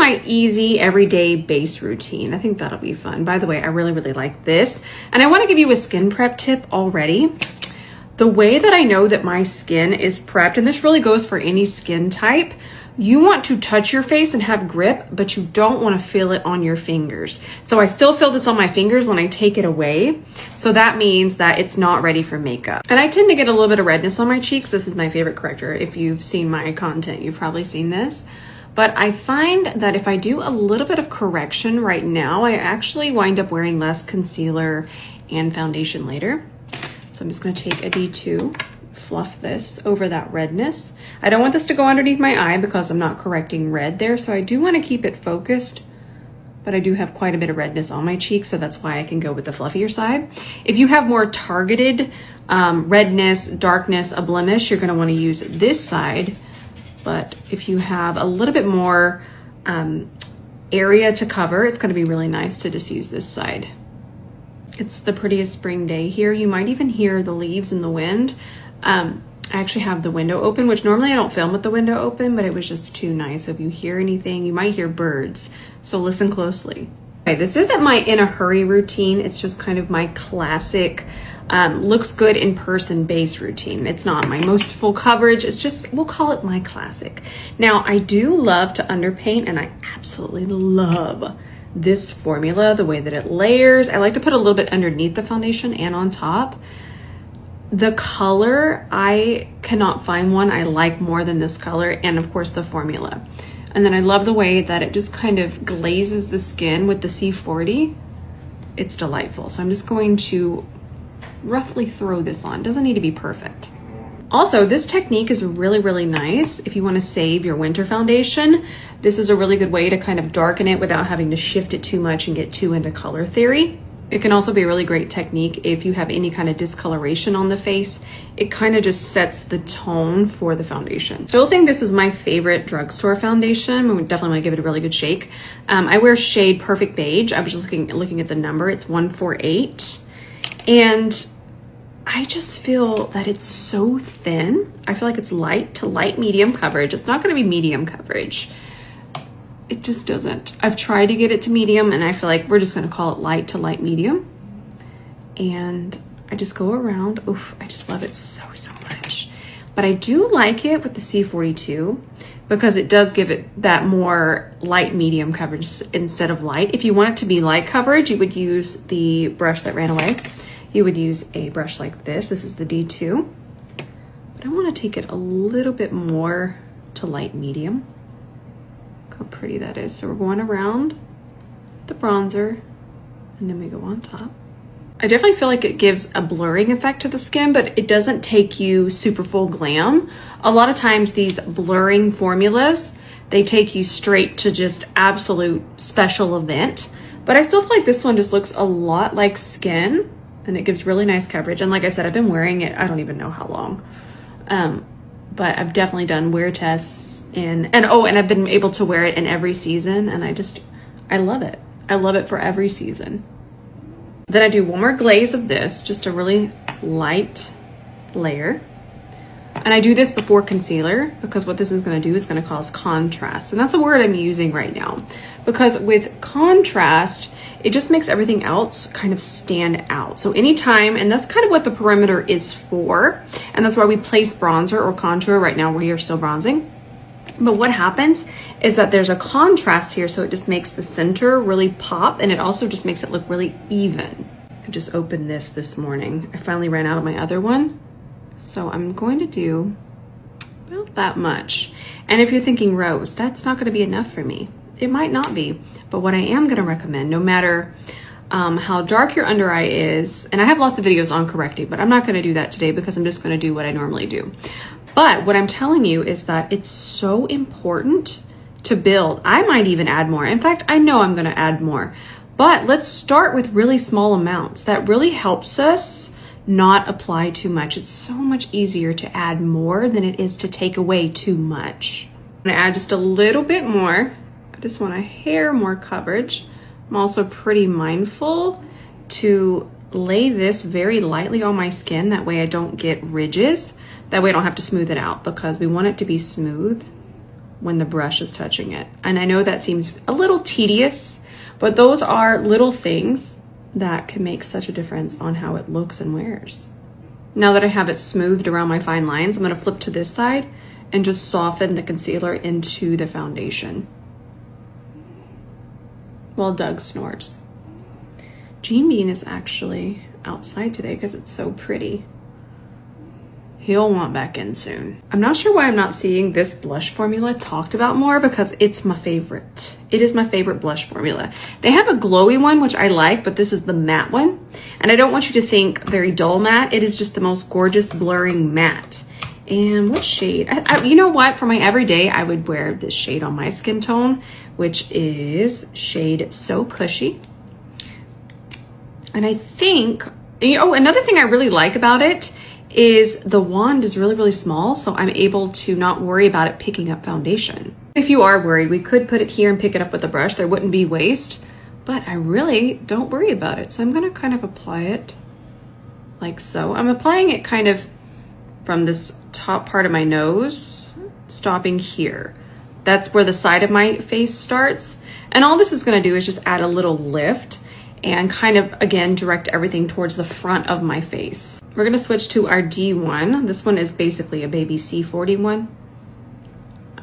my easy everyday base routine. I think that'll be fun. By the way, I really, really like this. And I want to give you a skin prep tip already. The way that I know that my skin is prepped, and this really goes for any skin type, you want to touch your face and have grip, but you don't want to feel it on your fingers. So I still feel this on my fingers when I take it away. So that means that it's not ready for makeup. And I tend to get a little bit of redness on my cheeks. This is my favorite corrector. If you've seen my content, you've probably seen this. But I find that if I do a little bit of correction right now, I actually wind up wearing less concealer and foundation later. So I'm just going to take a D2, fluff this over that redness. I don't want this to go underneath my eye because I'm not correcting red there. So I do want to keep it focused, but I do have quite a bit of redness on my cheek. So that's why I can go with the fluffier side. If you have more targeted redness, darkness, a blemish, you're going to want to use this side. But if you have a little bit more area to cover, it's going to be really nice to just use this side. It's the prettiest spring day here. You might even hear the leaves in the wind. I actually have the window open, which normally I don't film with the window open, but it was just too nice. If you hear anything, you might hear birds. So listen closely. Okay, this isn't my in a hurry routine. It's just kind of my classic looks good in person base routine. It's not my most full coverage. It's just, we'll call it my classic. Now, I do love to underpaint, and I absolutely love this formula, the way that it layers. I like to put a little bit underneath the foundation and on top. The color, I cannot find one I like more than this color, and of course the formula. And then I love the way that it just kind of glazes the skin with the C40. It's delightful. So I'm just going to roughly throw this on. Doesn't need to be perfect. Also, this technique is really, really nice if you want to save your winter foundation. This is a really good way to kind of darken it without having to shift it too much and get too into color theory. It can also be a really great technique if you have any kind of discoloration on the face. It kind of just sets the tone for the foundation. Still think this is my favorite drugstore foundation. We definitely want to give it a really good shake. I wear shade Perfect Beige. I was just looking at the number. It's 148. And I just feel that it's so thin. I feel like it's light to light medium coverage. It's not going to be medium coverage. It just doesn't. I've tried to get it to medium, and I feel like we're just going to call it light to light medium. And I just go around. Oof, I just love it so, so much. But I do like it with the C42 because it does give it that more light medium coverage instead of light. If you want it to be light coverage, you would use the brush that ran away. You would use a brush like this. This is the D2. But I want to take it a little bit more to light medium. Look how pretty that is. So we're going around the bronzer, and then we go on top. I definitely feel like it gives a blurring effect to the skin, but it doesn't take you super full glam. A lot of times these blurring formulas, they take you straight to just absolute special event. But I still feel like this one just looks a lot like skin. And it gives really nice coverage. And like I said, I've been wearing it, I don't even know how long. But I've definitely done wear tests and I've been able to wear it in every season. And I love it. I love it for every season. Then I do one more glaze of this, just a really light layer. And I do this before concealer because what this is going to do is going to cause contrast. And that's a word I'm using right now because with contrast, it just makes everything else kind of stand out. So anytime, and that's kind of what the perimeter is for, and that's why we place bronzer or contour. Right now we are still bronzing. But what happens is that there's a contrast here, so it just makes the center really pop, and it also just makes it look really even. I just opened this morning. I finally ran out of my other one. So I'm going to do about that much. And if you're thinking, Rose, that's not going to be enough for me. It might not be, but what I am going to recommend, no matter how dark your under eye is, and I have lots of videos on correcting, but I'm not going to do that today because I'm just going to do what I normally do. But what I'm telling you is that it's so important to build. I might even add more. In fact, I know I'm going to add more, but let's start with really small amounts. That really helps us not apply too much. It's so much easier to add more than it is to take away too much. I'm going to add just a little bit more. I just want a hair more coverage. I'm also pretty mindful to lay this very lightly on my skin. That way I don't get ridges. That way I don't have to smooth it out because we want it to be smooth when the brush is touching it. And I know that seems a little tedious, but those are little things that can make such a difference on how it looks and wears. Now that I have it smoothed around my fine lines, I'm gonna flip to this side and just soften the concealer into the foundation while Doug snores. Gene Bean is actually outside today because it's so pretty. He'll want back in soon. I'm not sure why I'm not seeing this blush formula talked about more, because it's my favorite. It is my favorite blush formula. They have a glowy one, which I like, but this is the matte one. And I don't want you to think very dull matte. It is just the most gorgeous blurring matte. And what shade? You know what? For my everyday, I would wear this shade on my skin tone, which is shade So Cushy. And I think, oh, another thing I really like about it is the wand is really, really small, so I'm able to not worry about it picking up foundation. If you are worried, we could put it here and pick it up with a brush. There wouldn't be waste, but I really don't worry about it. So I'm gonna kind of apply it like so. I'm applying it kind of from this top part of my nose, stopping here. That's where the side of my face starts. And all this is gonna do is just add a little lift and kind of, again, direct everything towards the front of my face. We're gonna switch to our D1. This one is basically a baby C41.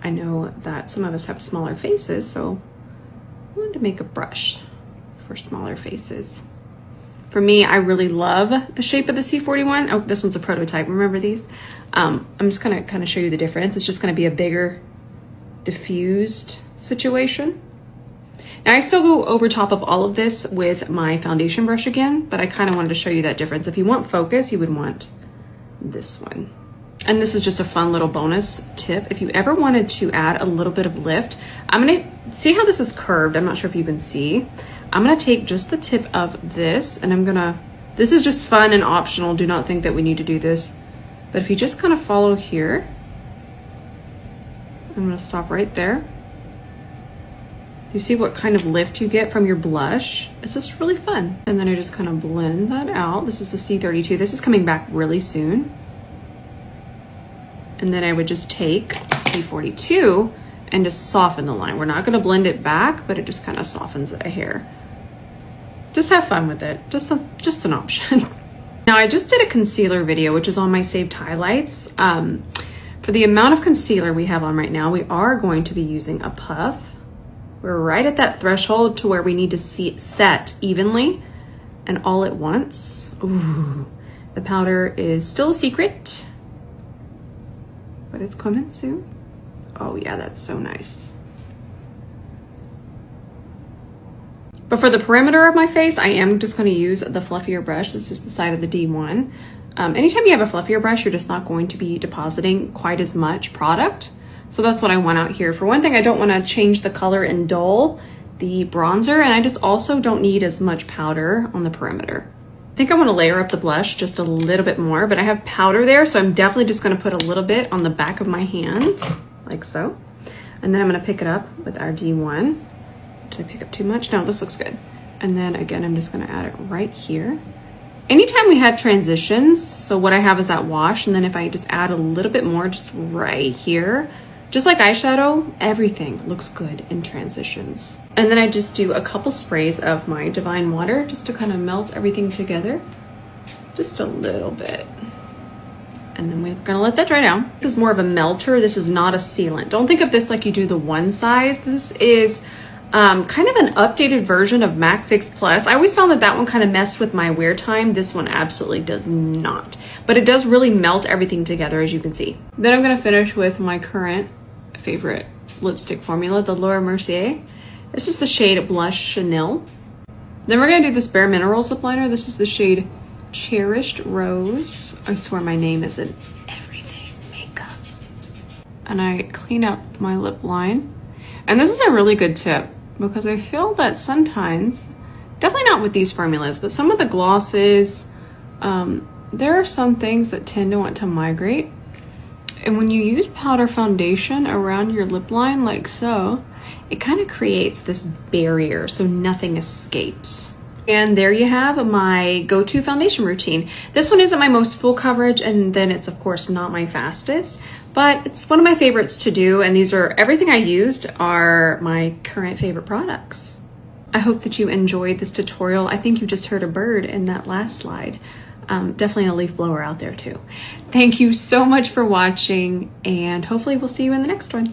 I know that some of us have smaller faces, so I wanted to make a brush for smaller faces. For me, I really love the shape of the C41. Oh, this one's a prototype, remember these? I'm just gonna kind of show you the difference. It's just gonna be a bigger diffused situation. Now I still go over top of all of this with my foundation brush again, but I kind of wanted to show you that difference. If you want focus, you would want this one. And this is just a fun little bonus tip. If you ever wanted to add a little bit of lift, I'm gonna see how this is curved. I'm not sure if you can see. I'm gonna take just the tip of this and this is just fun and optional. Do not think that we need to do this. But if you just kind of follow here, I'm gonna stop right there. Do you see what kind of lift you get from your blush? It's just really fun. And then I just kind of blend that out. This is the C32. This is coming back really soon. And then I would just take C42 and just soften the line. We're not gonna blend it back, but it just kind of softens it a hair. Just have fun with it. Just an option. Now I just did a concealer video, which is on my saved highlights. For the amount of concealer we have on right now, we are going to be using a puff. We're right at that threshold to where we need to see it set evenly and all at once. Ooh, the powder is still a secret, but it's coming soon. Oh yeah, that's so nice. But for the perimeter of my face, I am just gonna use the fluffier brush. This is the side of the D1. Anytime you have a fluffier brush, you're just not going to be depositing quite as much product. So that's what I want out here. For one thing, I don't want to change the color and dull the bronzer, and I just also don't need as much powder on the perimeter. I think I want to layer up the blush just a little bit more, but I have powder there, so I'm definitely just going to put a little bit on the back of my hand, like so. And then I'm going to pick it up with our D1. Did I pick up too much? No, this looks good. And then again, I'm just going to add it right here. Anytime we have transitions, so what I have is that wash, and then if I just add a little bit more just right here, just like eyeshadow, everything looks good in transitions. And then I just do a couple sprays of my Divine Water just to kind of melt everything together. Just a little bit. And then we're gonna let that dry down. This is more of a melter. This is not a sealant. Don't think of this like you do the one size. This is kind of an updated version of MAC Fix Plus. I always found that that one kind of messed with my wear time. This one absolutely does not. But it does really melt everything together, as you can see. Then I'm gonna finish with my current favorite lipstick formula, the Laura Mercier. This is the shade Blush Chanel. Then we're gonna do this Bare Minerals lip liner. This is the shade Cherished Rose. I swear my name is in everything makeup. And I clean up my lip line. And this is a really good tip because I feel that sometimes, definitely not with these formulas, but some of the glosses, there are some things that tend to want to migrate. And when you use powder foundation around your lip line like so, it kind of creates this barrier so nothing escapes. And there you have my go-to foundation routine. This one isn't my most full coverage, and then it's of course not my fastest, but it's one of my favorites to do. And these are, everything I used are my current favorite products. I hope that you enjoyed this tutorial. I think you just heard a bird in that last slide. Definitely a leaf blower out there too. Thank you so much for watching, and hopefully we'll see you in the next one.